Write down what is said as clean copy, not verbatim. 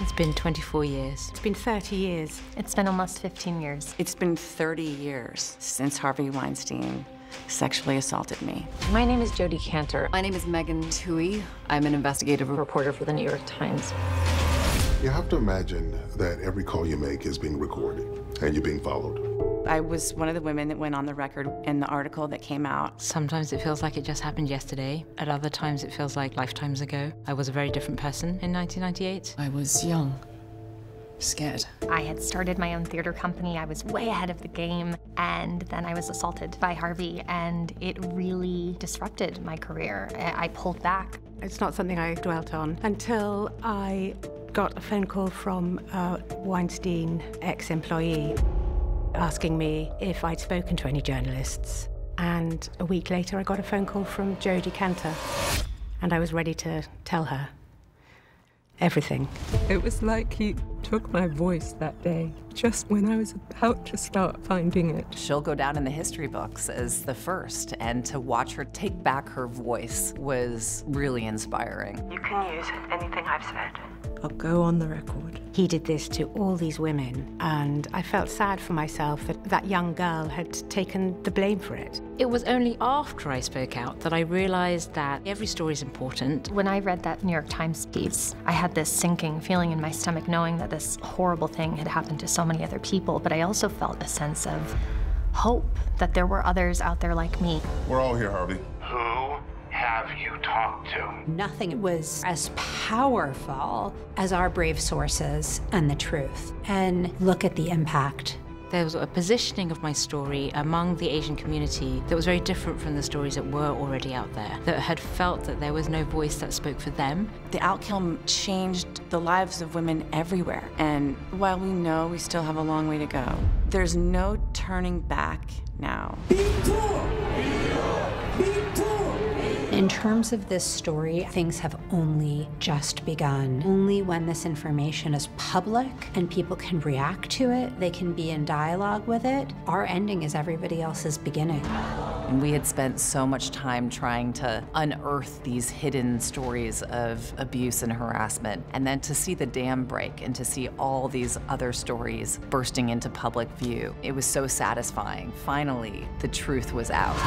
It's been 24 years. It's been 30 years. It's been almost 15 years. It's been 30 years since Harvey Weinstein sexually assaulted me. My name is Jodi Kantor. My name is Megan Toohey. I'm an investigative reporter for the New York Times. You have to imagine that every call you make is being recorded and you're being followed. I was one of the women that went on the record in the article that came out. Sometimes it feels like it just happened yesterday. At other times it feels like lifetimes ago. I was a very different person in 1998. I was young, scared. I had started my own theater company. I was way ahead of the game. And then I was assaulted by Harvey, and it really disrupted my career. I pulled back. It's not something I dwelt on until I got a phone call from a Weinstein ex-employee asking me if I'd spoken to any journalists. And a week later, I got a phone call from Jodi Kantor, and I was ready to tell her everything. It was like he took my voice that day, just when I was about to start finding it. She'll go down in the history books as the first, and to watch her take back her voice was really inspiring. You can use anything I've said. I'll go on the record. He did this to all these women, and I felt sad for myself that that young girl had taken the blame for it. It was only after I spoke out that I realized that every story is important. When I read that New York Times piece, I had this sinking feeling in my stomach knowing that this horrible thing had happened to so many other people, but I also felt a sense of hope that there were others out there like me. We're all here, Harvey. Who have you talked to? Nothing was as powerful as our brave sources and the truth. And look at the impact. There was a positioning of my story among the Asian community that was very different from the stories that were already out there, that had felt that there was no voice that spoke for them. The outcome changed the lives of women everywhere. And while we know we still have a long way to go, there's no turning back now. In terms of this story, things have only just begun. Only when this information is public and people can react to it, they can be in dialogue with it, our ending is everybody else's beginning. And we had spent so much time trying to unearth these hidden stories of abuse and harassment, and then to see the dam break and to see all these other stories bursting into public view, it was so satisfying. Finally, the truth was out.